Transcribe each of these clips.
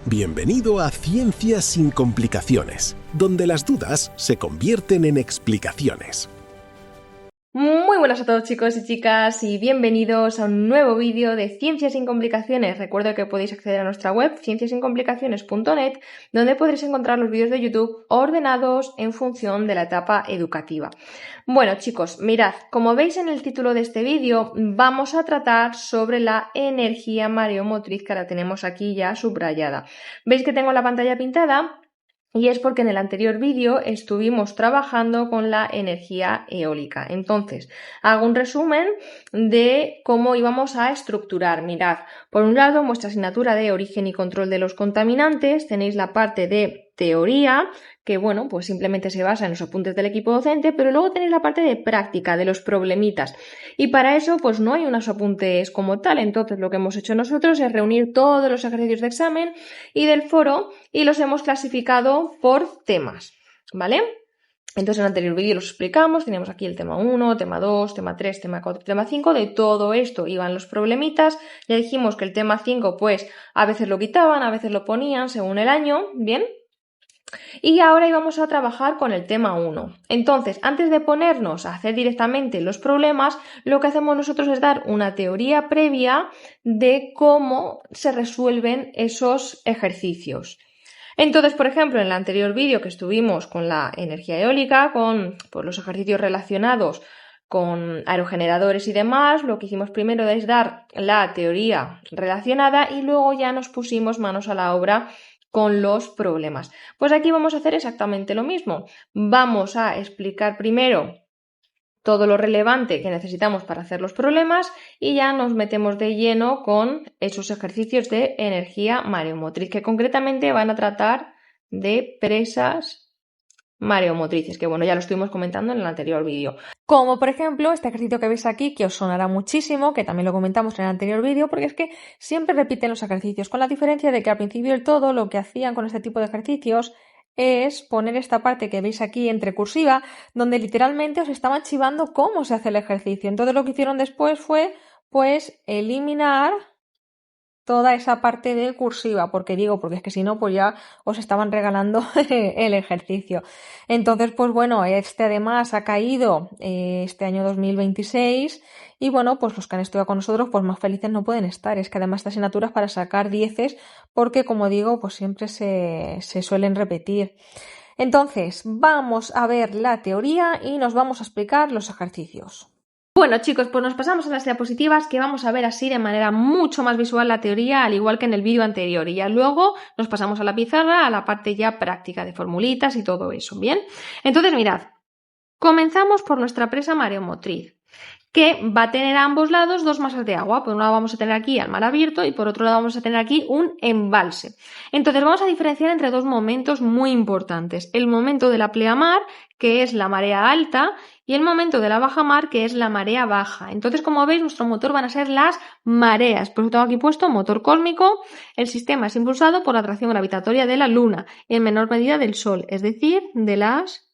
Bienvenido a Ciencias sin complicaciones, donde las dudas se convierten en explicaciones. Muy buenas a todos chicos y chicas y bienvenidos a un nuevo vídeo de Ciencias sin complicaciones. Recuerdo que podéis acceder a nuestra web cienciasincomplicaciones.net, donde podréis encontrar los vídeos de YouTube ordenados en función de la etapa educativa. Bueno chicos, mirad, como veis en el título de este vídeo, vamos a tratar sobre la energía mareomotriz, que la tenemos aquí ya subrayada. ¿Veis que tengo la pantalla pintada? Y es porque en el anterior vídeo estuvimos trabajando con la energía eólica. Entonces, hago un resumen de cómo íbamos a estructurar. Mirad, por un lado, en vuestra asignatura de origen y control de los contaminantes tenéis la parte de teoría, que bueno, pues simplemente se basa en los apuntes del equipo docente, pero luego tenéis la parte de práctica, de los problemitas. Y para eso, pues no hay unos apuntes como tal. Entonces, lo que hemos hecho nosotros es reunir todos los ejercicios de examen y del foro y los hemos clasificado por temas, ¿vale? Entonces en el anterior vídeo los explicamos, teníamos aquí el tema 1, tema 2, tema 3, tema 4, tema 5, de todo esto iban los problemitas, ya dijimos que el tema 5 pues a veces lo quitaban, a veces lo ponían según el año, ¿bien? Y ahora íbamos a trabajar con el tema 1. Entonces, antes de ponernos a hacer directamente los problemas, lo que hacemos nosotros es dar una teoría previa de cómo se resuelven esos ejercicios. Entonces, por ejemplo, en el anterior vídeo que estuvimos con la energía eólica, con los ejercicios relacionados con aerogeneradores y demás, lo que hicimos primero es dar la teoría relacionada y luego ya nos pusimos manos a la obra con los problemas. Pues aquí vamos a hacer exactamente lo mismo. Vamos a explicar primero todo lo relevante que necesitamos para hacer los problemas y ya nos metemos de lleno con esos ejercicios de energía mareomotriz, que concretamente van a tratar de presas mareomotrices, que bueno, ya lo estuvimos comentando en el anterior vídeo. Como por ejemplo este ejercicio que veis aquí, que os sonará muchísimo, que también lo comentamos en el anterior vídeo, porque es que siempre repiten los ejercicios, con la diferencia de que al principio del todo lo que hacían con este tipo de ejercicios es poner esta parte que veis aquí entre cursiva, donde literalmente os estaban chivando cómo se hace el ejercicio. Entonces lo que hicieron después fue pues eliminar toda esa parte de cursiva, porque es que si no, pues ya os estaban regalando el ejercicio. Entonces, pues bueno, este además ha caído este año 2026 y bueno, pues los que han estudiado con nosotros, pues más felices no pueden estar. Es que además esta asignatura es para sacar 10, porque como digo, pues siempre se suelen repetir. Entonces, vamos a ver la teoría y nos vamos a explicar los ejercicios. Bueno chicos, pues nos pasamos a las diapositivas, que vamos a ver así de manera mucho más visual la teoría, al igual que en el vídeo anterior, y ya luego nos pasamos a la pizarra, a la parte ya práctica de formulitas y todo eso, ¿bien? Entonces mirad, comenzamos por nuestra presa mareomotriz, que va a tener a ambos lados dos masas de agua. Por un lado vamos a tener aquí al mar abierto y por otro lado vamos a tener aquí un embalse. Entonces vamos a diferenciar entre dos momentos muy importantes. El momento de la pleamar, que es la marea alta, y el momento de la bajamar, que es la marea baja. Entonces, como veis, nuestro motor van a ser las mareas. Por eso tengo aquí puesto motor cósmico. El sistema es impulsado por la atracción gravitatoria de la Luna y en menor medida del Sol, es decir, de las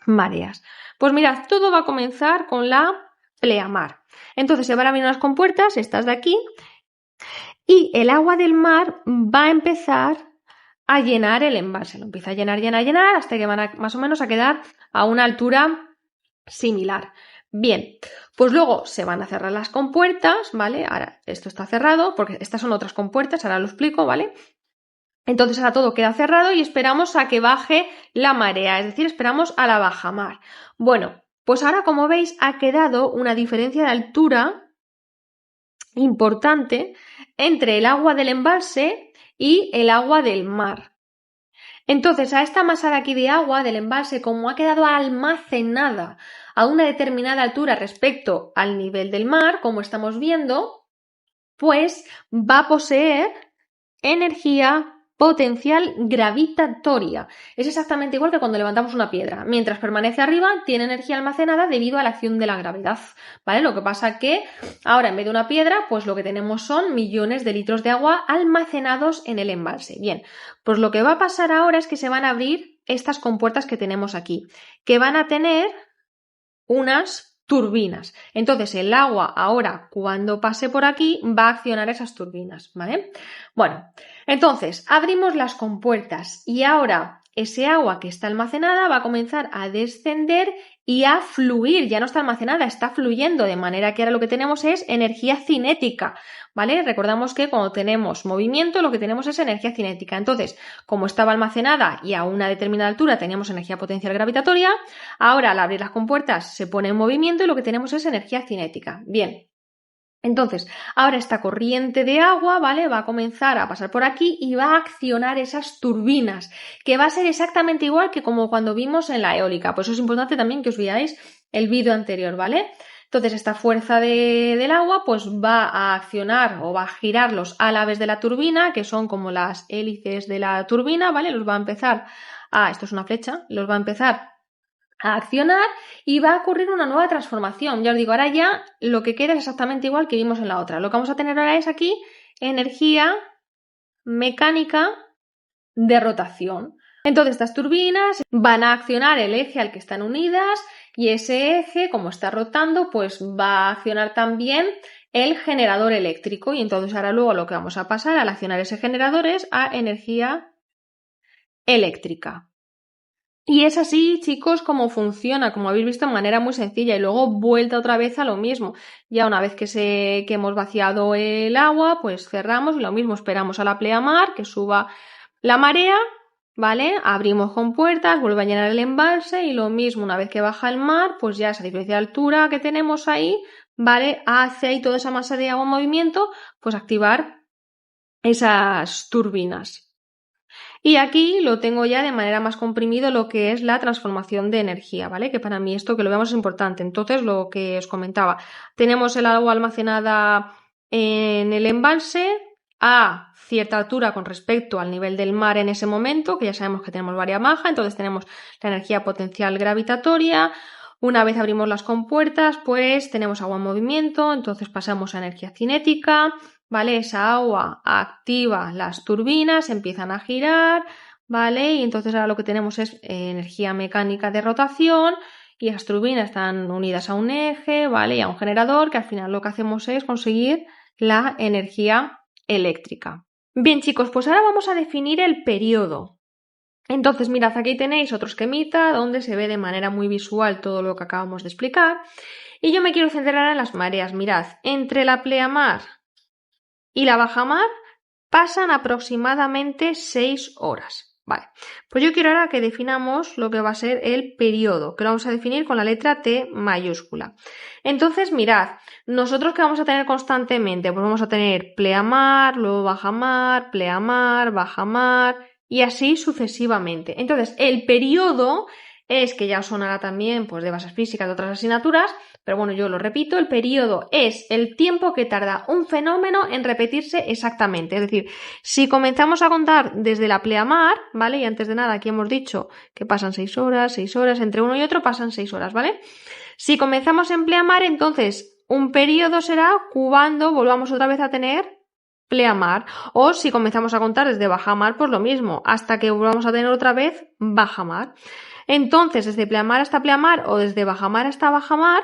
mareas. Pues mirad, todo va a comenzar con la pleamar. Entonces se van a abrir unas compuertas, estas de aquí, y el agua del mar va a empezar a llenar el embalse. Lo empieza a llenar, hasta que van más o menos a quedar a una altura similar. Bien, pues luego se van a cerrar las compuertas, ¿vale? Ahora esto está cerrado, porque estas son otras compuertas, ahora lo explico, ¿vale? Entonces ahora todo queda cerrado y esperamos a que baje la marea, es decir, esperamos a la bajamar. Bueno, pues ahora como veis ha quedado una diferencia de altura importante entre el agua del embalse y el agua del mar. Entonces a esta masa de aquí de agua del embalse, como ha quedado almacenada a una determinada altura respecto al nivel del mar, como estamos viendo, pues va a poseer energía potencial gravitatoria. Es exactamente igual que cuando levantamos una piedra. Mientras permanece arriba, tiene energía almacenada debido a la acción de la gravedad, ¿vale? Lo que pasa que ahora en vez de una piedra, pues lo que tenemos son millones de litros de agua almacenados en el embalse. Bien, pues lo que va a pasar ahora es que se van a abrir estas compuertas que tenemos aquí, que van a tener unas turbinas. Entonces el agua ahora cuando pase por aquí va a accionar esas turbinas, ¿vale? Bueno, entonces abrimos las compuertas y ahora ese agua que está almacenada va a comenzar a descender y a fluir, ya no está almacenada, está fluyendo, de manera que ahora lo que tenemos es energía cinética, ¿vale? Recordamos que cuando tenemos movimiento lo que tenemos es energía cinética. Entonces, como estaba almacenada y a una determinada altura teníamos energía potencial gravitatoria, ahora al abrir las compuertas se pone en movimiento y lo que tenemos es energía cinética. Bien. Entonces, ahora esta corriente de agua, ¿vale? Va a comenzar a pasar por aquí y va a accionar esas turbinas, que va a ser exactamente igual que como cuando vimos en la eólica. Por eso es importante también que os veáis el vídeo anterior, ¿vale? Entonces, esta fuerza del agua, pues va a accionar o va a girar los álabes de la turbina, que son como las hélices de la turbina, ¿vale? Los va a empezar esto es una flecha, los va a empezar a accionar y va a ocurrir una nueva transformación. Ya os digo, ahora ya lo que queda es exactamente igual que vimos en la otra. Lo que vamos a tener ahora es aquí energía mecánica de rotación. Entonces estas turbinas van a accionar el eje al que están unidas y ese eje, como está rotando, pues va a accionar también el generador eléctrico y entonces ahora luego lo que vamos a pasar al accionar ese generador es a energía eléctrica. Y es así, chicos, como funciona, como habéis visto, de manera muy sencilla. Y luego vuelta otra vez a lo mismo. Ya una vez que hemos vaciado el agua, pues cerramos y lo mismo, esperamos a la pleamar, que suba la marea, ¿vale? Abrimos compuertas, vuelve a llenar el embalse y lo mismo, una vez que baja el mar, pues ya esa diferencia de altura que tenemos ahí, ¿vale? Hace ahí toda esa masa de agua en movimiento, pues activar esas turbinas. Y aquí lo tengo ya de manera más comprimido lo que es la transformación de energía, ¿vale? Que para mí esto que lo veamos es importante. Entonces, lo que os comentaba, tenemos el agua almacenada en el embalse a cierta altura con respecto al nivel del mar en ese momento, que ya sabemos que tenemos varias baja, entonces tenemos la energía potencial gravitatoria. Una vez abrimos las compuertas, pues tenemos agua en movimiento, entonces pasamos a energía cinética, ¿vale? Esa agua activa las turbinas, empiezan a girar, ¿vale? Y entonces ahora lo que tenemos es energía mecánica de rotación y esas turbinas están unidas a un eje, ¿vale? Y a un generador que al final lo que hacemos es conseguir la energía eléctrica. Bien, chicos, pues ahora vamos a definir el periodo. Entonces, mirad, aquí tenéis otro esquemita donde se ve de manera muy visual todo lo que acabamos de explicar. Y yo me quiero centrar en las mareas. Mirad, entre la pleamar y la bajamar pasan aproximadamente 6 horas. Vale, pues yo quiero ahora que definamos lo que va a ser el periodo, que lo vamos a definir con la letra T mayúscula. Entonces, mirad, nosotros que vamos a tener constantemente, pues vamos a tener pleamar, luego bajamar, pleamar, bajamar y así sucesivamente. Entonces, el periodo es, que ya os sonará también pues, de bases físicas de otras asignaturas, pero bueno, yo lo repito, el periodo es el tiempo que tarda un fenómeno en repetirse exactamente. Es decir, si comenzamos a contar desde la pleamar, ¿vale? Y antes de nada aquí hemos dicho que pasan 6 horas, entre uno y otro pasan 6 horas, ¿vale? Si comenzamos en pleamar, entonces un periodo será cuando volvamos otra vez a tener pleamar. O si comenzamos a contar desde bajamar, pues lo mismo, hasta que volvamos a tener otra vez bajamar. Entonces, desde pleamar hasta pleamar o desde bajamar hasta bajamar,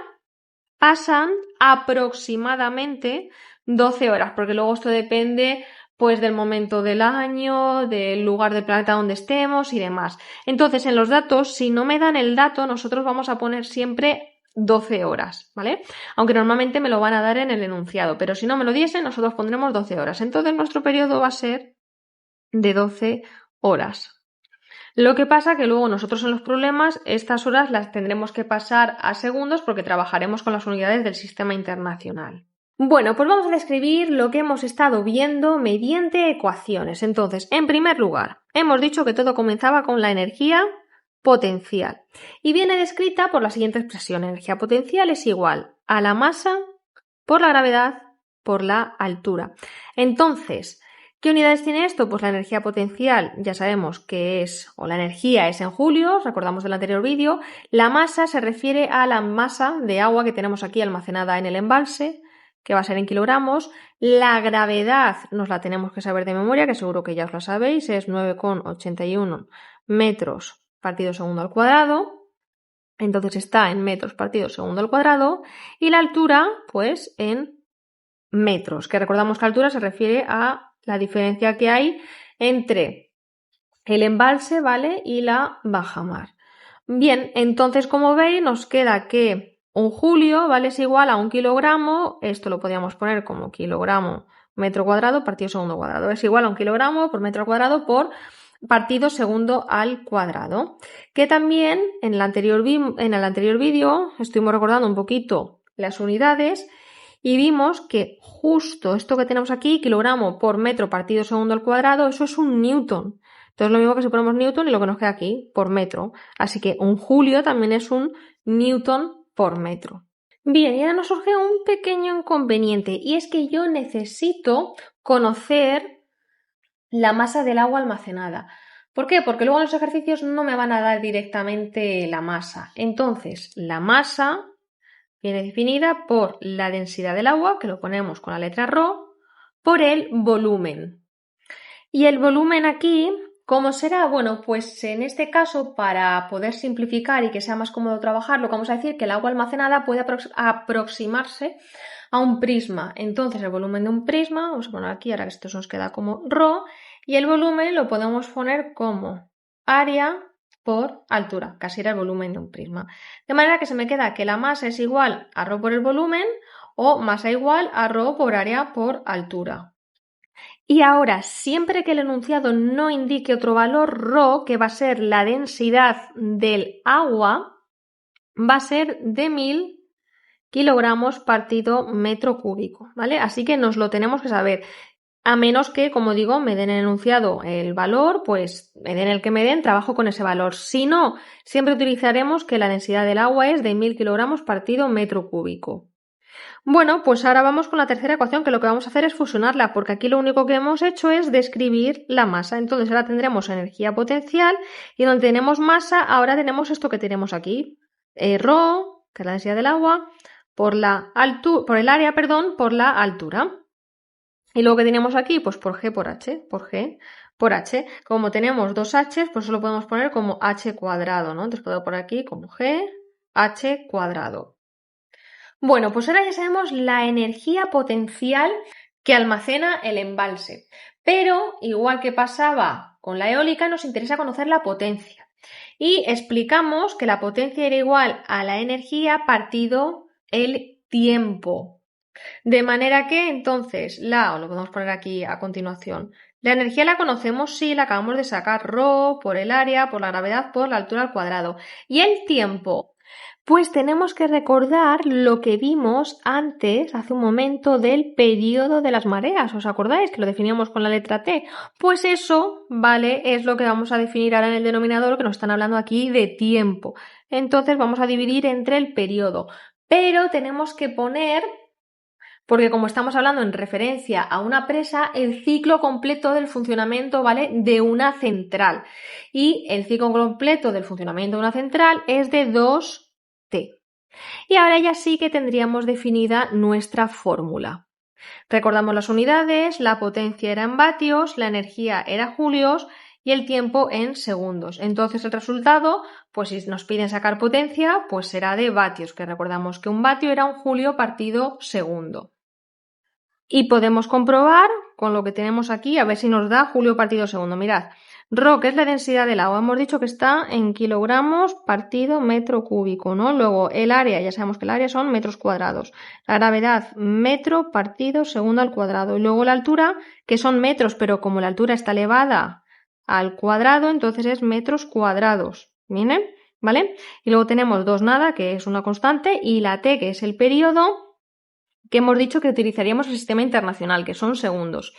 pasan aproximadamente 12 horas, porque luego esto depende pues del momento del año, del lugar del planeta donde estemos y demás. Entonces, en los datos, si no me dan el dato, nosotros vamos a poner siempre 12 horas, ¿vale? Aunque normalmente me lo van a dar en el enunciado, pero si no me lo diesen, nosotros pondremos 12 horas. Entonces, nuestro periodo va a ser de 12 horas. Lo que pasa que luego nosotros en los problemas estas horas las tendremos que pasar a segundos porque trabajaremos con las unidades del sistema internacional. Bueno, pues vamos a describir lo que hemos estado viendo mediante ecuaciones. Entonces, en primer lugar, hemos dicho que todo comenzaba con la energía potencial y viene descrita por la siguiente expresión. Energía potencial es igual a la masa por la gravedad por la altura. Entonces, ¿qué unidades tiene esto? Pues la energía potencial ya sabemos que es, o la energía es en julios, recordamos del anterior vídeo. La masa se refiere a la masa de agua que tenemos aquí almacenada en el embalse, que va a ser en kilogramos. La gravedad nos la tenemos que saber de memoria, que seguro que ya os la sabéis, es 9,81 metros partido segundo al cuadrado. Entonces está en metros partido segundo al cuadrado y la altura pues en metros, que recordamos que altura se refiere a la diferencia que hay entre el embalse, ¿vale? Y la bajamar. Bien, entonces como veis nos queda que un julio, ¿vale? Es igual a 1 kilogramo, esto lo podríamos poner como kilogramo metro cuadrado partido segundo cuadrado, es igual a 1 kilogramo por metro cuadrado por partido segundo al cuadrado. Que también en el anterior vídeo estuvimos recordando un poquito las unidades y vimos que justo esto que tenemos aquí, kilogramo por metro partido segundo al cuadrado, eso es un newton. Entonces lo mismo que si ponemos newton y lo que nos queda aquí, por metro. Así que un julio también es un newton por metro. Bien, y ahora nos surge un pequeño inconveniente y es que yo necesito conocer la masa del agua almacenada. ¿Por qué? Porque luego en los ejercicios no me van a dar directamente la masa. Entonces, la masa viene definida por la densidad del agua, que lo ponemos con la letra ρ, por el volumen. Y el volumen aquí, ¿cómo será? Bueno, pues en este caso, para poder simplificar y que sea más cómodo trabajar, lo que vamos a decir que el agua almacenada puede aproximarse a un prisma. Entonces, el volumen de un prisma, vamos a poner aquí, ahora que esto nos queda como ρ, y el volumen lo podemos poner como área por altura, casi era el volumen de un prisma. De manera que se me queda que la masa es igual a ρ por el volumen o masa igual a ρ por área por altura. Y ahora, siempre que el enunciado no indique otro valor, ρ, que va a ser la densidad del agua, va a ser de 1000 kilogramos partido metro cúbico, ¿vale? Así que nos lo tenemos que saber. A menos que, como digo, me den el enunciado el valor, pues me den el que me den, trabajo con ese valor. Si no, siempre utilizaremos que la densidad del agua es de 1000 kilogramos partido metro cúbico. Bueno, pues ahora vamos con la tercera ecuación, que lo que vamos a hacer es fusionarla, porque aquí lo único que hemos hecho es describir la masa. Entonces ahora tendremos energía potencial y donde tenemos masa, ahora tenemos esto que tenemos aquí. ρ, que es la densidad del agua, por el área, por la altura. Y luego que tenemos aquí, pues por G por H, por G por H. Como tenemos dos H's, pues eso lo podemos poner como H cuadrado, ¿no? Entonces puedo poner aquí como G, H cuadrado. Bueno, pues ahora ya sabemos la energía potencial que almacena el embalse. Pero, igual que pasaba con la eólica, nos interesa conocer la potencia. Y explicamos que la potencia era igual a la energía partido el tiempo. De manera que entonces o lo podemos poner aquí a continuación, la energía la conocemos, sí, la acabamos de sacar, ρ por el área, por la gravedad, por la altura al cuadrado. Y el tiempo, pues tenemos que recordar lo que vimos antes, hace un momento, del periodo de las mareas. ¿Os acordáis que lo definíamos con la letra T? Pues eso, ¿vale? Es lo que vamos a definir ahora en el denominador, que nos están hablando aquí de tiempo. Entonces vamos a dividir entre el periodo. Pero tenemos que poner, porque como estamos hablando en referencia a una presa, el ciclo completo del funcionamiento, ¿vale?, de una central. Y el ciclo completo del funcionamiento de una central es de 2T. Y ahora ya sí que tendríamos definida nuestra fórmula. Recordamos las unidades, la potencia era en vatios, la energía era julios y el tiempo en segundos. Entonces el resultado, pues si nos piden sacar potencia, pues será de vatios, que recordamos que un vatio era un julio partido segundo. Y podemos comprobar con lo que tenemos aquí, a ver si nos da julio partido segundo. Mirad, ρ, que es la densidad del agua, hemos dicho que está en kilogramos partido metro cúbico, ¿no? Luego el área, ya sabemos que el área son metros cuadrados. La gravedad, metro partido segundo al cuadrado. Y luego la altura, que son metros, pero como la altura está elevada al cuadrado, entonces es metros cuadrados. ¿Viene? ¿Vale? Y luego tenemos 2 nada, que es una constante, y la T, que es el periodo, que hemos dicho que utilizaríamos el sistema internacional, que son segundos.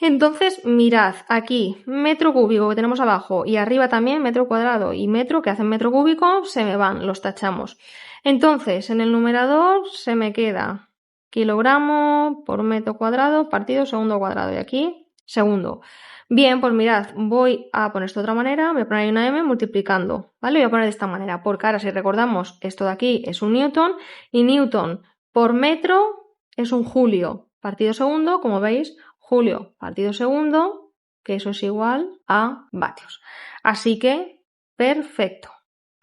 Entonces, mirad, aquí, metro cúbico que tenemos abajo y arriba también metro cuadrado y metro, que hacen metro cúbico, se me van, los tachamos. Entonces, en el numerador se me queda kilogramo por metro cuadrado partido segundo cuadrado y aquí, segundo. Bien, pues mirad, voy a poner esto de otra manera, voy a poner ahí una M multiplicando, ¿vale? Voy a poner de esta manera, porque ahora si recordamos, esto de aquí es un newton y newton por metro es un julio partido segundo, como veis, julio partido segundo, que eso es igual a vatios. Así que, perfecto.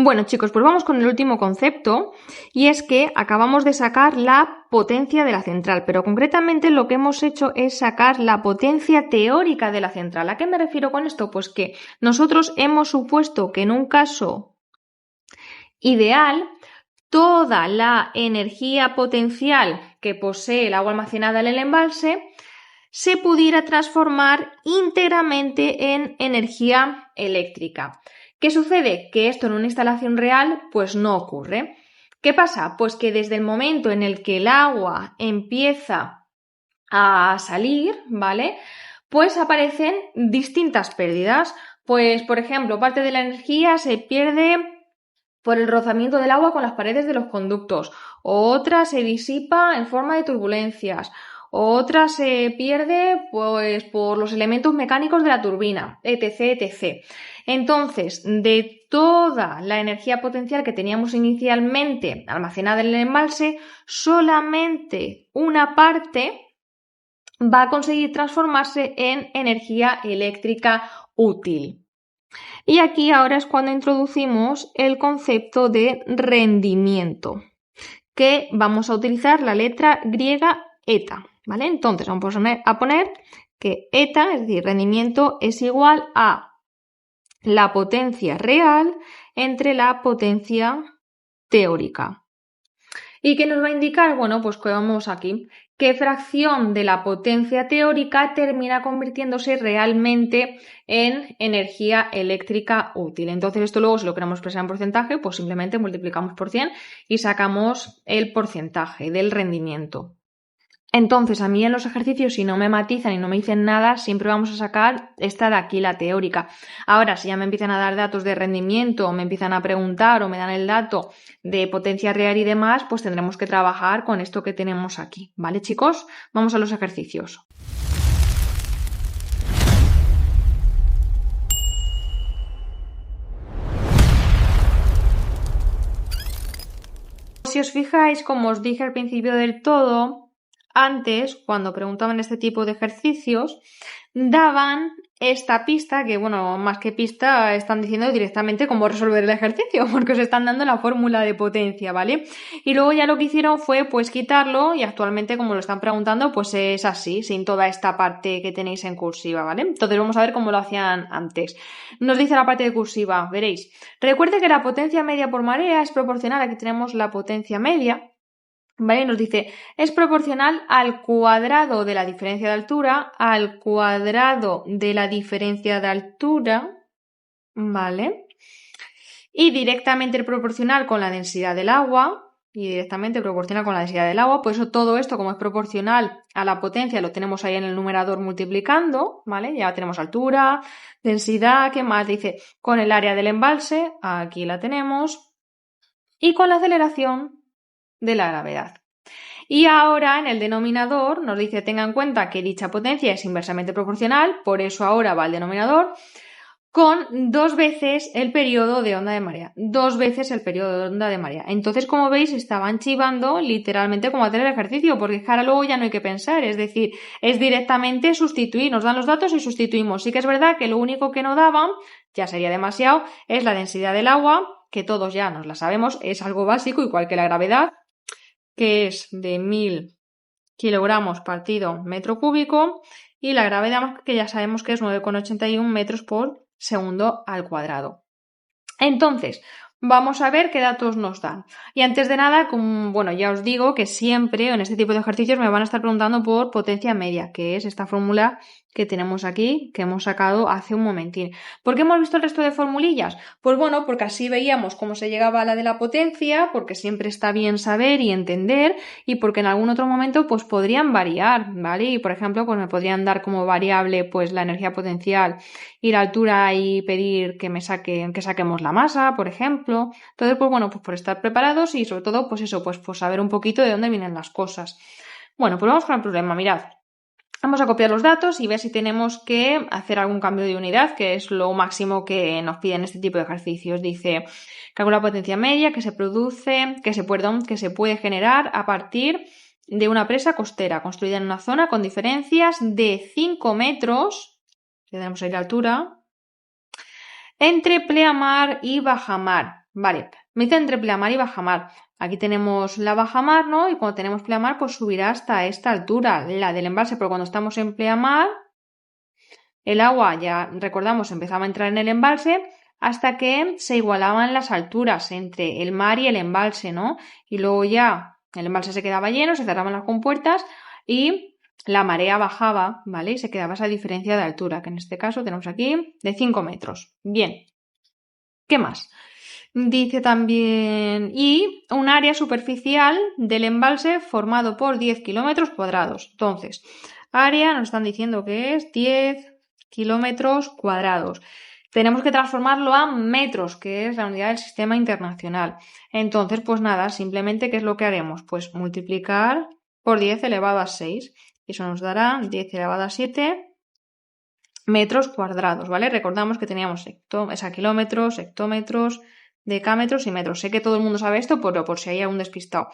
Bueno, chicos, pues vamos con el último concepto, y es que acabamos de sacar la potencia de la central, pero concretamente lo que hemos hecho es sacar la potencia teórica de la central. ¿A qué me refiero con esto? Pues que nosotros hemos supuesto que en un caso ideal, toda la energía potencial que posee el agua almacenada en el embalse se pudiera transformar íntegramente en energía eléctrica. ¿Qué sucede? Que esto en una instalación real pues no ocurre. ¿Qué pasa? Pues que desde el momento en el que el agua empieza a salir, ¿vale? Pues aparecen distintas pérdidas. Pues, por ejemplo, parte de la energía se pierde por el rozamiento del agua con las paredes de los conductos, otra se disipa en forma de turbulencias, otra se pierde pues por los elementos mecánicos de la turbina, etc, etc. Entonces, de toda la energía potencial que teníamos inicialmente almacenada en el embalse, solamente una parte va a conseguir transformarse en energía eléctrica útil. Y aquí ahora es cuando introducimos el concepto de rendimiento, que vamos a utilizar la letra griega eta, ¿vale? Entonces vamos a poner que eta, es decir, rendimiento, es igual a la potencia real entre la potencia teórica. ¿Y qué nos va a indicar? Bueno, pues que vamos aquí. ¿Qué fracción de la potencia teórica termina convirtiéndose realmente en energía eléctrica útil? Entonces esto luego, si lo queremos expresar en porcentaje, pues simplemente multiplicamos por 100 y sacamos el porcentaje del rendimiento. Entonces, a mí en los ejercicios, si no me matizan y no me dicen nada, siempre vamos a sacar esta de aquí, la teórica. Ahora, si ya me empiezan a dar datos de rendimiento, o me empiezan a preguntar, o me dan el dato de potencia real y demás, pues tendremos que trabajar con esto que tenemos aquí. ¿Vale, chicos? Vamos a los ejercicios. Si os fijáis, como os dije al principio del todo, antes, cuando preguntaban este tipo de ejercicios, daban esta pista, que bueno, más que pista, están diciendo directamente cómo resolver el ejercicio, porque os están dando la fórmula de potencia, ¿vale? Y luego ya lo que hicieron fue pues quitarlo, y actualmente, como lo están preguntando, pues es así, sin toda esta parte que tenéis en cursiva, ¿vale? Entonces vamos a ver cómo lo hacían antes. Nos dice la parte de cursiva, veréis. Recuerde que la potencia media por marea es proporcional, aquí tenemos la potencia media, ¿vale? Nos dice, es proporcional al cuadrado de la diferencia de altura, al cuadrado de la diferencia de altura, ¿vale? Y directamente proporcional con la densidad del agua, por eso todo esto, como es proporcional a la potencia, lo tenemos ahí en el numerador multiplicando, ¿vale? Ya tenemos altura, densidad, ¿qué más? Dice, con el área del embalse, aquí la tenemos, y con la aceleración de la gravedad. Y ahora en el denominador nos dice, tenga en cuenta que dicha potencia es inversamente proporcional, por eso ahora va al denominador, con 2 veces el periodo de onda de marea. 2 veces el periodo de onda de marea. Entonces, como veis, estaban chivando literalmente como hacer el ejercicio, porque es que ahora luego ya no hay que pensar, es decir, es directamente sustituir, nos dan los datos y sustituimos. Sí que es verdad que lo único que no daban, ya sería demasiado, es la densidad del agua, que todos ya nos la sabemos, es algo básico, igual que la gravedad, que es de 1000 kilogramos partido metro cúbico, y la gravedad, que ya sabemos que es 9,81 metros por segundo al cuadrado. Entonces, vamos a ver qué datos nos dan. Y antes de nada, bueno, ya os digo que siempre en este tipo de ejercicios me van a estar preguntando por potencia media, que es esta fórmula que tenemos aquí, que hemos sacado hace un momentín. ¿Por qué hemos visto el resto de formulillas? Pues bueno, porque así veíamos cómo se llegaba a la de la potencia, porque siempre está bien saber y entender, y porque en algún otro momento pues podrían variar, ¿vale? Y por ejemplo, pues me podrían dar como variable pues la energía potencial y la altura y pedir que saquemos la masa, por ejemplo. Entonces, pues bueno, pues por estar preparados y sobre todo, pues eso, pues saber un poquito de dónde vienen las cosas. Bueno, pues vamos con el problema, mirad. Vamos a copiar los datos y ver si tenemos que hacer algún cambio de unidad, que es lo máximo que nos piden este tipo de ejercicios. Dice, calcula la potencia media que se puede generar a partir de una presa costera construida en una zona con diferencias de 5 metros, le damos ahí la altura, entre pleamar y bajamar. Vale, me dice entre pleamar y bajamar. Aquí tenemos la bajamar, ¿no? Y cuando tenemos pleamar, pues subirá hasta esta altura, la del embalse, pero cuando estamos en pleamar, el agua, ya recordamos, empezaba a entrar en el embalse hasta que se igualaban las alturas entre el mar y el embalse, ¿no? Y luego ya el embalse se quedaba lleno, se cerraban las compuertas y la marea bajaba, ¿vale? Y se quedaba esa diferencia de altura, que en este caso tenemos aquí de 5 metros. Bien. ¿Qué más? Dice también, y un área superficial del embalse formado por 10 kilómetros cuadrados. Entonces, área nos están diciendo que es 10 kilómetros cuadrados. Tenemos que transformarlo a metros, que es la unidad del sistema internacional. Entonces, pues nada, simplemente, ¿qué es lo que haremos? Pues multiplicar por 10 elevado a 6. Eso nos dará 10 elevado a 7 metros cuadrados, ¿vale? Recordamos que teníamos kilómetros, hectómetros, decámetros y metros. Sé que todo el mundo sabe esto, pero por si hay algún despistado,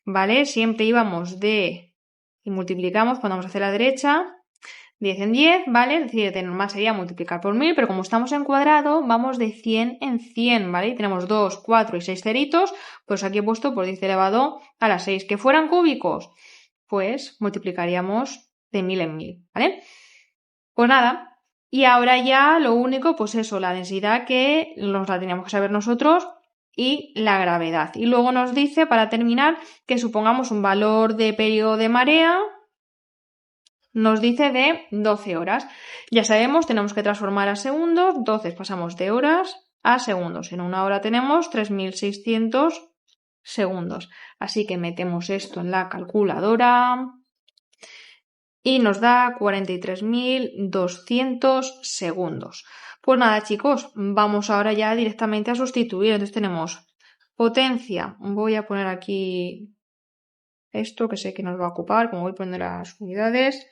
¿vale? Siempre íbamos y multiplicamos cuando vamos hacia la derecha, 10 en 10, ¿vale? Es decir, de normal sería multiplicar por 1000, pero como estamos en cuadrado, vamos de 100 en 100, ¿vale? Y tenemos 2, 4 y 6 ceritos, pues aquí he puesto por 10 elevado a la 6. ¿Que fueran cúbicos? Pues multiplicaríamos de 1000 en 1000, ¿vale? Pues nada. Y ahora ya lo único, pues eso, la densidad que nos la teníamos que saber nosotros y la gravedad. Y luego nos dice, para terminar, que supongamos un valor de periodo de marea, nos dice de 12 horas. Ya sabemos, tenemos que transformar a segundos, entonces pasamos de horas a segundos. En una hora tenemos 3600 segundos. Así que metemos esto en la calculadora y nos da 43.200 segundos. Pues nada, chicos, vamos ahora ya directamente a sustituir. Entonces tenemos potencia. Voy a poner aquí esto que sé que nos va a ocupar, como voy poniendo las unidades.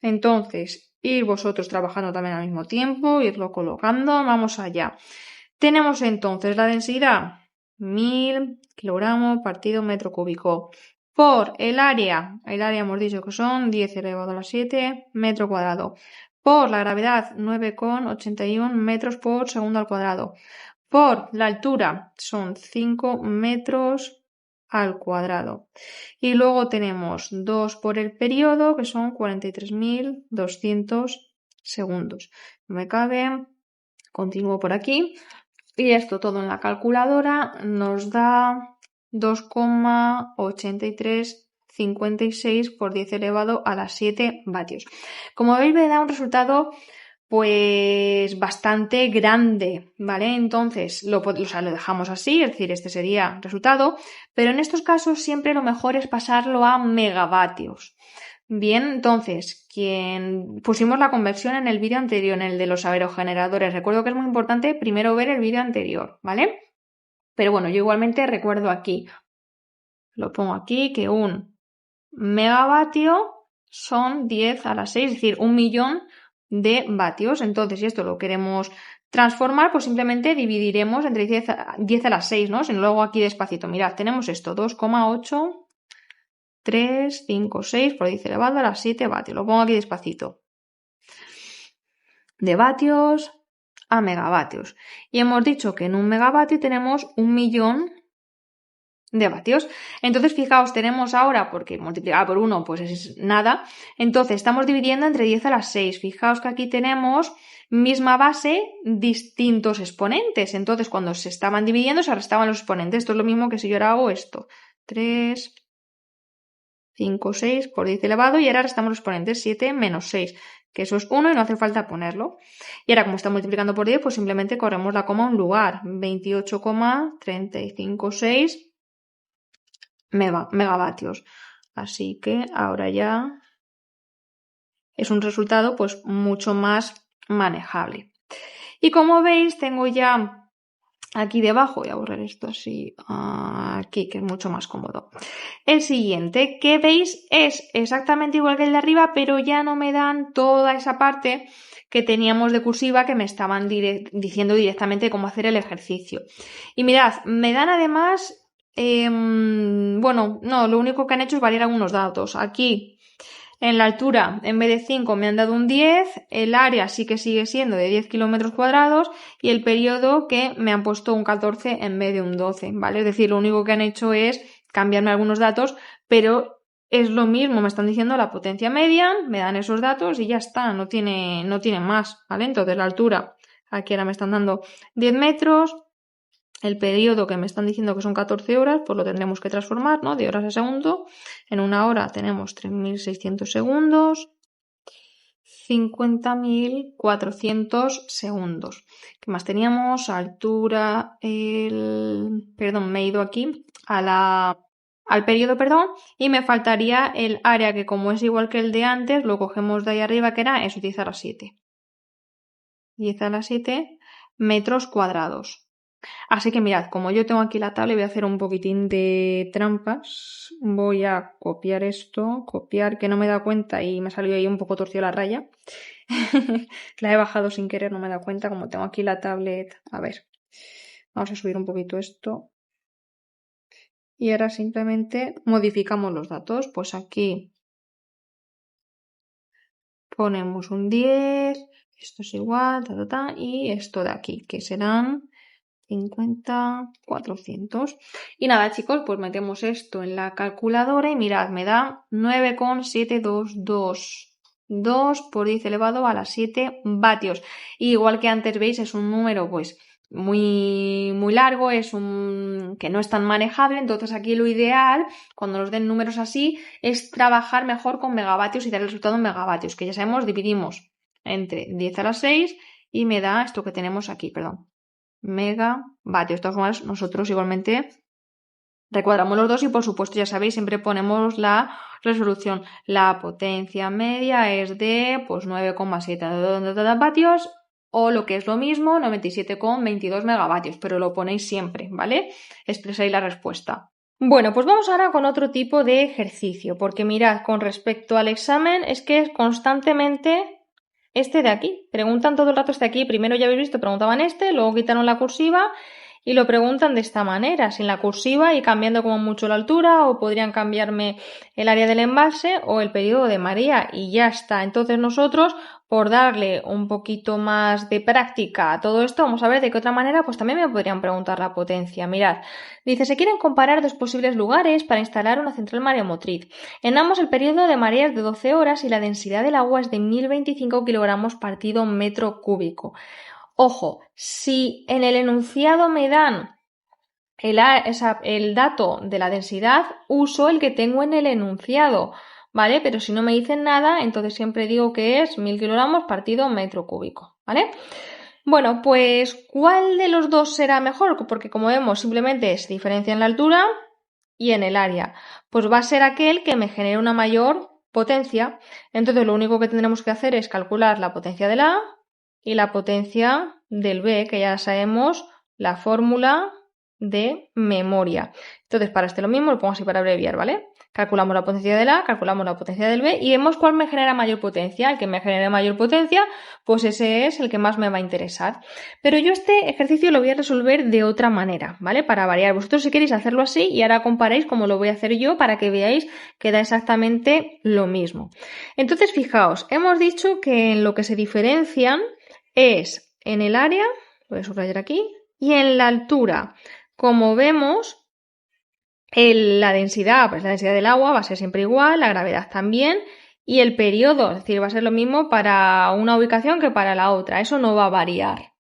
Entonces, ir vosotros trabajando también al mismo tiempo, irlo colocando. Vamos allá. Tenemos entonces la densidad 1000 kilogramos partido metro cúbico. Por el área hemos dicho que son 10 elevado a la 7 metro cuadrado. Por la gravedad 9,81 metros por segundo al cuadrado. Por la altura son 5 metros al cuadrado. Y luego tenemos 2 por el periodo, que son 43.200 segundos. No me cabe. Continúo por aquí. Y esto todo en la calculadora nos da 2,8356 por 10 elevado a la 7 vatios. Como veis, me da un resultado pues bastante grande, ¿vale? Entonces lo dejamos así, es decir, este sería el resultado, pero en estos casos siempre lo mejor es pasarlo a megavatios. Bien, entonces, pusimos la conversión en el vídeo anterior, en el de los aerogeneradores. Recuerdo que es muy importante primero ver el vídeo anterior, ¿vale? Pero bueno, yo igualmente recuerdo aquí, lo pongo aquí, que un megavatio son 10 a la 6, es decir, 1.000.000 de vatios. Entonces, si esto lo queremos transformar, pues simplemente dividiremos entre 10 a la 6, ¿no? Si no, luego aquí despacito, mirad, tenemos esto, 2,8... 3, 5, 6 por 10 elevado a las 7 vatios. Lo pongo aquí despacito. De vatios a megavatios. Y hemos dicho que en un megavatio tenemos 1.000.000 de vatios. Entonces, fijaos, tenemos ahora, porque multiplicado por 1 pues es nada, entonces estamos dividiendo entre 10 a las 6. Fijaos que aquí tenemos misma base, distintos exponentes. Entonces, cuando se estaban dividiendo, se restaban los exponentes. Esto es lo mismo que si yo ahora hago esto. 3... 5, 6 por 10 elevado y ahora restamos los exponentes 7 menos 6, que eso es 1 y no hace falta ponerlo. Y ahora como está multiplicando por 10, pues simplemente corremos la coma a un lugar, 28,356 megavatios. Así que ahora ya es un resultado pues mucho más manejable. Y como veis, tengo ya aquí debajo, voy a borrar esto así, aquí, que es mucho más cómodo. El siguiente, que veis, es exactamente igual que el de arriba, pero ya no me dan toda esa parte que teníamos de cursiva que me estaban diciendo directamente cómo hacer el ejercicio. Y mirad, me dan además, bueno, no, lo único que han hecho es variar algunos datos. Aquí En la altura, en vez de 5 me han dado un 10, el área sí que sigue siendo de 10 kilómetros cuadrados y el periodo que me han puesto un 14 en vez de un 12, ¿vale? Es decir, lo único que han hecho es cambiarme algunos datos, pero es lo mismo, me están diciendo la potencia media, me dan esos datos y ya está, no tiene más, ¿vale? Entonces la altura, aquí ahora me están dando 10 metros. El periodo que me están diciendo que son 14 horas, pues lo tendremos que transformar, ¿no? De horas a segundo. En una hora tenemos 3.600 segundos, 50.400 segundos. ¿Qué más teníamos? Altura, perdón, me he ido aquí al periodo, perdón, y me faltaría el área, que como es igual que el de antes, lo cogemos de ahí arriba, que era eso, 10 a la 7. 10 a la 7 metros cuadrados. Así que mirad, como yo tengo aquí la tabla, voy a hacer un poquitín de trampas. Voy a copiar esto, copiar, que no me he dado cuenta y me salió ahí un poco torcido la raya. La he bajado sin querer, no me he dado cuenta, como tengo aquí la tablet. A ver, vamos a subir un poquito esto. Y ahora simplemente modificamos los datos. Pues aquí ponemos un 10, esto es igual, y esto de aquí, que serán 50, 400. Y nada, chicos, pues metemos esto en la calculadora y mirad, me da 9,722. 2 por 10 elevado a las 7 vatios. Y igual que antes veis, es un número pues muy, muy largo, es un que no es tan manejable. Entonces aquí lo ideal, cuando nos den números así, es trabajar mejor con megavatios y dar el resultado en megavatios, que ya sabemos, dividimos entre 10 a la 6 y me da esto que tenemos aquí, perdón, megavatios. De todas formas, nosotros igualmente recuadramos los dos y por supuesto, ya sabéis, siempre ponemos la resolución. La potencia media es de pues 9,7 vatios o lo que es lo mismo, 97,22 megavatios, pero lo ponéis siempre, ¿vale? Expresáis la respuesta. Bueno, pues vamos ahora con otro tipo de ejercicio, porque mirad, con respecto al examen es que es constantemente este de aquí. Preguntan todo el rato este de aquí. Primero ya habéis visto, preguntaban este, luego quitaron la cursiva y lo preguntan de esta manera, sin la cursiva y cambiando como mucho la altura, o podrían cambiarme el área del embalse o el periodo de marea y ya está. Entonces nosotros, por darle un poquito más de práctica a todo esto, vamos a ver de qué otra manera pues también me podrían preguntar la potencia. Mirad, dice, se quieren comparar dos posibles lugares para instalar una central mareomotriz. En ambos el periodo de marea es de 12 horas y la densidad del agua es de 1025 kilogramos partido metro cúbico. Ojo, si en el enunciado me dan el dato de la densidad, uso el que tengo en el enunciado, ¿vale? Pero si no me dicen nada, entonces siempre digo que es 1000 kilogramos partido metro cúbico, ¿vale? Bueno, pues ¿cuál de los dos será mejor? Porque como vemos, simplemente se diferencia en la altura y en el área. Pues va a ser aquel que me genere una mayor potencia. Entonces lo único que tendremos que hacer es calcular la potencia del A y la potencia del B, que ya sabemos la fórmula de memoria. Entonces, para este lo mismo, lo pongo así para abreviar, ¿vale? Calculamos la potencia del A, calculamos la potencia del B y vemos cuál me genera mayor potencia. El que me genere mayor potencia, pues ese es el que más me va a interesar. Pero yo este ejercicio lo voy a resolver de otra manera, ¿vale? Para variar. Vosotros si queréis hacerlo así y ahora comparáis cómo lo voy a hacer yo para que veáis que da exactamente lo mismo. Entonces, fijaos, hemos dicho que en lo que se diferencian es en el área, lo voy a subrayar aquí, y en la altura. Como vemos, la densidad, pues la densidad del agua va a ser siempre igual, la gravedad también, y el periodo, es decir, va a ser lo mismo para una ubicación que para la otra, eso no va a variar.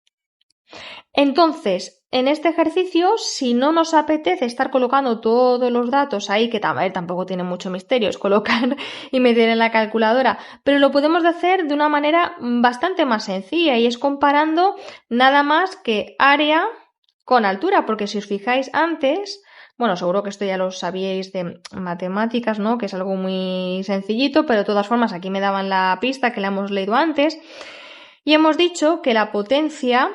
Entonces, en este ejercicio, si no nos apetece estar colocando todos los datos ahí, que tampoco tiene mucho misterio, es colocar y meter en la calculadora, pero lo podemos hacer de una manera bastante más sencilla y es comparando nada más que área con altura, porque si os fijáis antes, bueno, seguro que esto ya lo sabíais de matemáticas, ¿no? Que es algo muy sencillito, pero de todas formas aquí me daban la pista que la hemos leído antes y hemos dicho que la potencia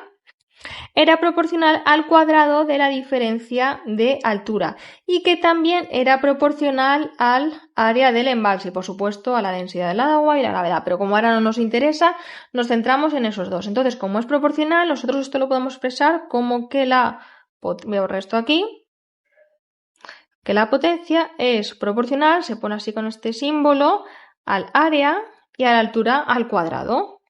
era proporcional al cuadrado de la diferencia de altura y que también era proporcional al área del embalse y por supuesto a la densidad del agua y la gravedad, pero como ahora no nos interesa nos centramos en esos dos. Entonces, como es proporcional, nosotros esto lo podemos expresar como que voy a borrar esto aquí, que la potencia es proporcional, se pone así con este símbolo, al área y a la altura al cuadrado.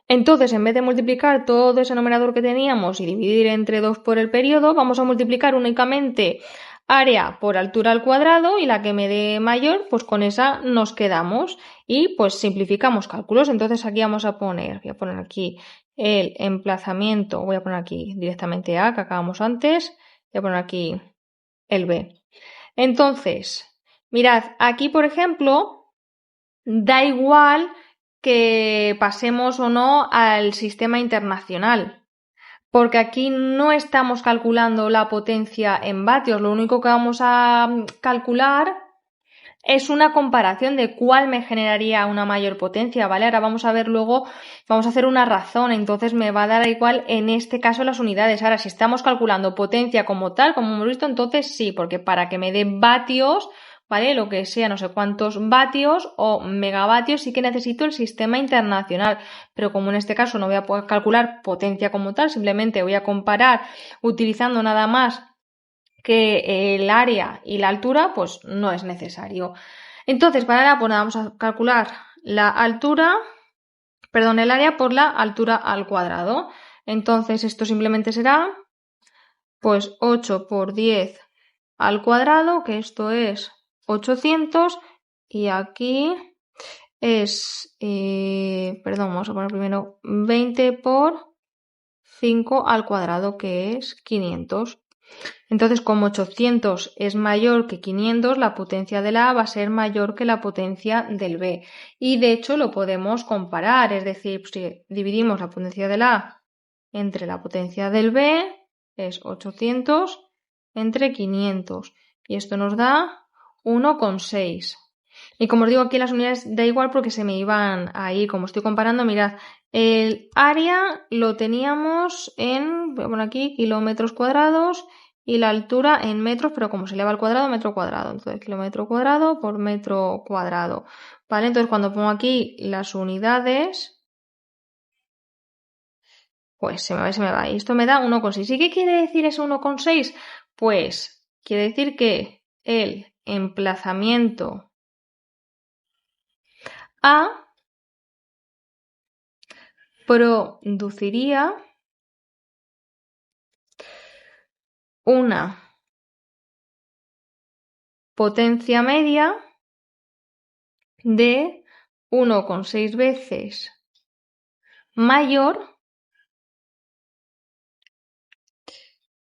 Entonces, en vez de multiplicar todo ese numerador que teníamos y dividir entre 2 por el periodo, vamos a multiplicar únicamente área por altura al cuadrado y la que me dé mayor, pues con esa nos quedamos y pues simplificamos cálculos. Entonces aquí voy a poner aquí el emplazamiento, voy a poner aquí directamente A que acabamos antes, voy a poner aquí el B. Entonces, mirad, aquí por ejemplo, da igual que pasemos o no al sistema internacional, porque aquí no estamos calculando la potencia en vatios, lo único que vamos a calcular es una comparación de cuál me generaría una mayor potencia, ¿vale? Ahora vamos a ver luego, vamos a hacer una razón, entonces me va a dar igual en este caso las unidades. Ahora, si estamos calculando potencia como tal, como hemos visto, entonces sí, porque para que me dé vatios, ¿vale? Lo que sea, no sé cuántos vatios o megavatios, sí que necesito el sistema internacional, pero como en este caso no voy a poder calcular potencia como tal, simplemente voy a comparar utilizando nada más que el área y la altura, pues no es necesario. Entonces, para ahora pues vamos a calcular la altura, perdón, el área por la altura al cuadrado. Entonces, esto simplemente será pues 8 por 10 al cuadrado, que esto es 800, y aquí es, vamos a poner primero 20 por 5 al cuadrado, que es 500. Entonces, como 800 es mayor que 500, la potencia de la A va a ser mayor que la potencia del B. Y de hecho lo podemos comparar, es decir, si dividimos la potencia de la A entre la potencia del B, es 800 entre 500. Y esto nos da 1,6. Y como os digo, aquí las unidades da igual porque se me iban a ir. Como estoy comparando, mirad, el área lo teníamos en, voy a poner aquí, kilómetros cuadrados, y la altura en metros, pero como se eleva al cuadrado, metro cuadrado. Entonces, kilómetro cuadrado por metro cuadrado. ¿Vale? Entonces, cuando pongo aquí las unidades, pues se me va. Y esto me da 1,6. ¿Y qué quiere decir ese 1,6? Pues quiere decir que el emplazamiento A produciría una potencia media de 1,6 veces mayor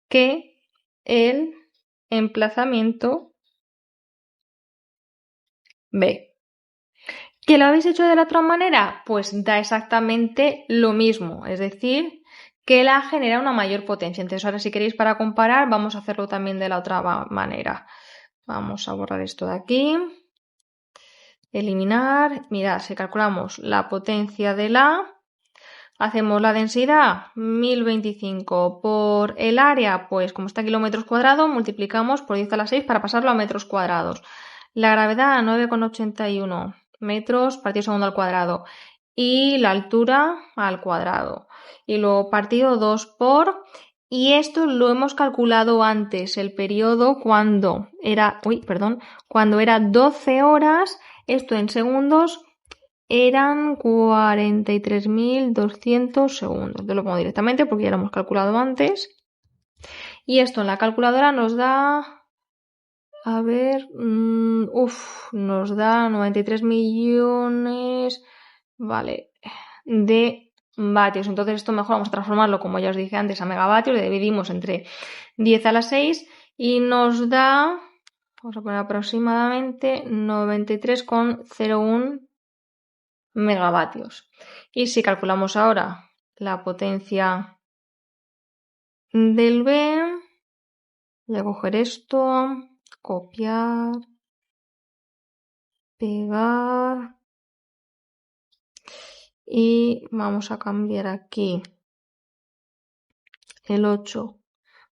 que el emplazamiento B. ¿Que lo habéis hecho de la otra manera? Pues da exactamente lo mismo, es decir, que la genera una mayor potencia. Entonces ahora si queréis para comparar vamos a hacerlo también de la otra manera. Vamos a borrar esto de aquí. Eliminar. Mirad, si calculamos la potencia de la, hacemos la densidad 1025 por el área, pues como está en kilómetros cuadrados, multiplicamos por 10 a la 6 para pasarlo a metros cuadrados. La gravedad 9,81 metros partido segundo al cuadrado y la altura al cuadrado. Y luego partido 2 por... Y esto lo hemos calculado antes, el periodo cuando era 12 horas, esto en segundos eran 43.200 segundos. Yo lo pongo directamente porque ya lo hemos calculado antes. Y esto en la calculadora nos da, a ver, nos da 93 millones, vale, de vatios. Entonces esto mejor vamos a transformarlo, como ya os dije antes, a megavatios. Le dividimos entre 10 a la 6 y nos da, vamos a poner aproximadamente 93,01 megavatios. Y si calculamos ahora la potencia del B, voy a coger esto, copiar, pegar y vamos a cambiar aquí el 8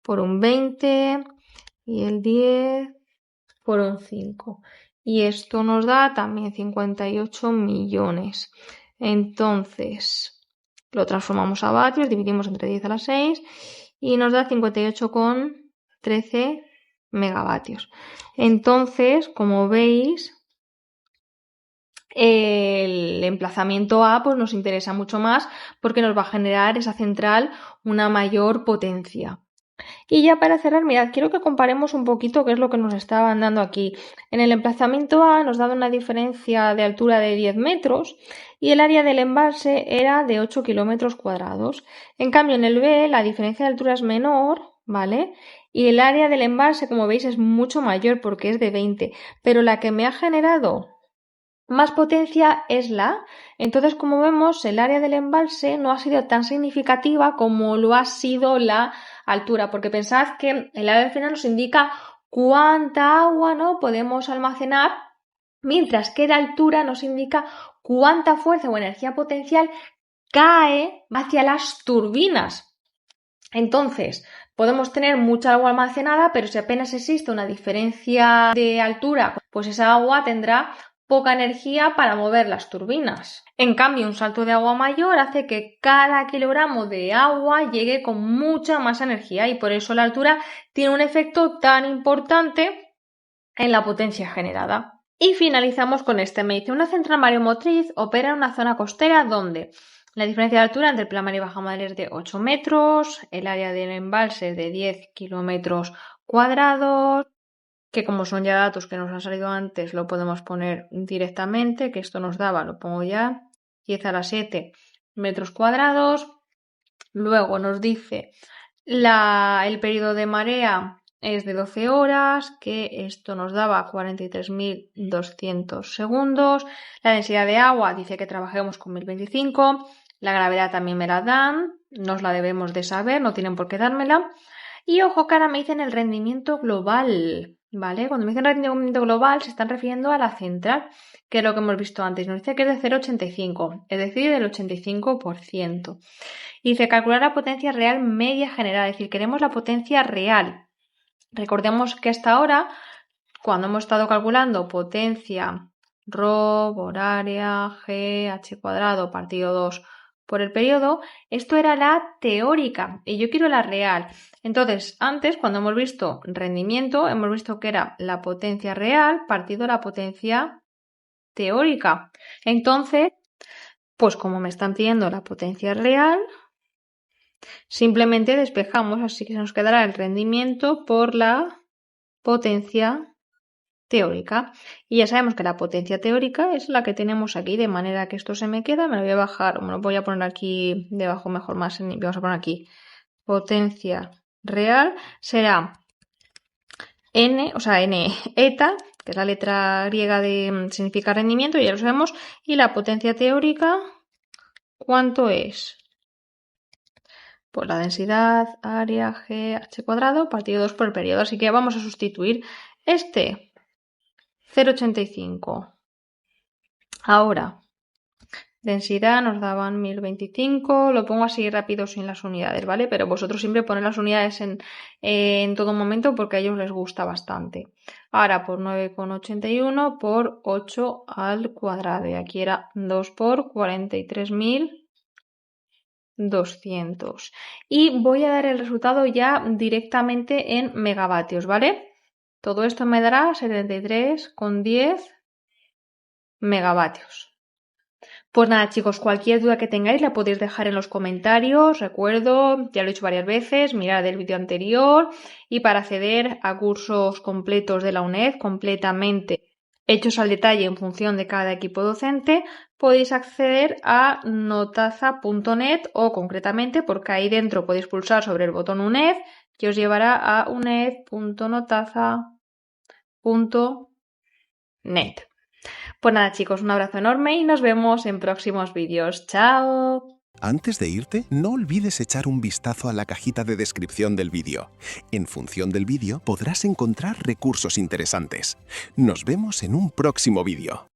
por un 20 y el 10 por un 5. Y esto nos da también 58 millones. Entonces lo transformamos a vatios, dividimos entre 10 a la 6 y nos da 58,13 megavatios. Entonces, como veis, el emplazamiento A pues nos interesa mucho más porque nos va a generar esa central una mayor potencia. Y ya para cerrar, mirad, quiero que comparemos un poquito qué es lo que nos estaban dando aquí. En el emplazamiento A nos daba una diferencia de altura de 10 metros y el área del embalse era de 8 kilómetros cuadrados. En cambio, en el B la diferencia de altura es menor, ¿vale? Y el área del embalse, como veis, es mucho mayor porque es de 20. Pero la que me ha generado más potencia es la A. Entonces, como vemos, el área del embalse no ha sido tan significativa como lo ha sido la altura, porque pensad que el área del final nos indica cuánta agua, ¿no?, podemos almacenar, mientras que la altura nos indica cuánta fuerza o energía potencial cae hacia las turbinas. Entonces, podemos tener mucha agua almacenada, pero si apenas existe una diferencia de altura, pues esa agua tendrá poca energía para mover las turbinas. En cambio, un salto de agua mayor hace que cada kilogramo de agua llegue con mucha más energía y por eso la altura tiene un efecto tan importante en la potencia generada. Y finalizamos con este. Me dice, una central mareomotriz opera en una zona costera donde la diferencia de altura entre pleamar y bajamar es de 8 metros, el área del embalse es de 10 kilómetros cuadrados, que como son ya datos que nos han salido antes, lo podemos poner directamente, que esto nos daba, lo pongo ya, 10 a la 7 metros cuadrados. Luego nos dice el periodo de marea es de 12 horas, que esto nos daba 43.200 segundos. La densidad de agua dice que trabajemos con 1025. La gravedad también me la dan, nos la debemos de saber, no tienen por qué dármela. Y ojo que ahora me dicen el rendimiento global, ¿vale? Cuando me dicen rendimiento global se están refiriendo a la central, que es lo que hemos visto antes. Nos dice que es de 0,85, es decir, del 85%. Y dice calcular la potencia real media general, es decir, queremos la potencia real. Recordemos que hasta ahora, cuando hemos estado calculando potencia ρ por área g h cuadrado partido 2 por el periodo, esto era la teórica y yo quiero la real. Entonces, antes, cuando hemos visto rendimiento, hemos visto que era la potencia real partido la potencia teórica. Entonces, pues como me están pidiendo la potencia real, simplemente despejamos, así que se nos quedará el rendimiento por la potencia teórica. Y ya sabemos que la potencia teórica es la que tenemos aquí, de manera que esto se me queda, me lo voy a bajar, me lo voy a poner aquí debajo mejor más, vamos a poner aquí potencia real, será n, o sea, n eta, que es la letra griega de significa rendimiento, ya lo sabemos, y la potencia teórica, ¿cuánto es? Pues la densidad área g h cuadrado partido 2 por el periodo, así que vamos a sustituir este 0,85. Ahora, densidad nos daban 1025, lo pongo así rápido sin las unidades, ¿vale? Pero vosotros siempre ponéis las unidades en todo momento porque a ellos les gusta bastante. Ahora por 9,81 por 8 al cuadrado y aquí era 2 por 43.200. Y voy a dar el resultado ya directamente en megavatios, ¿vale? Todo esto me dará 73,10 megavatios. Pues nada, chicos, cualquier duda que tengáis la podéis dejar en los comentarios. Recuerdo, ya lo he dicho varias veces, mirad el vídeo anterior y para acceder a cursos completos de la UNED, completamente hechos al detalle en función de cada equipo docente, podéis acceder a notaza.net o concretamente porque ahí dentro podéis pulsar sobre el botón UNED que os llevará a uned.notaza.net. Pues nada, chicos, un abrazo enorme y nos vemos en próximos vídeos. ¡Chao! Antes de irte, no olvides echar un vistazo a la cajita de descripción del vídeo. En función del vídeo podrás encontrar recursos interesantes. Nos vemos en un próximo vídeo.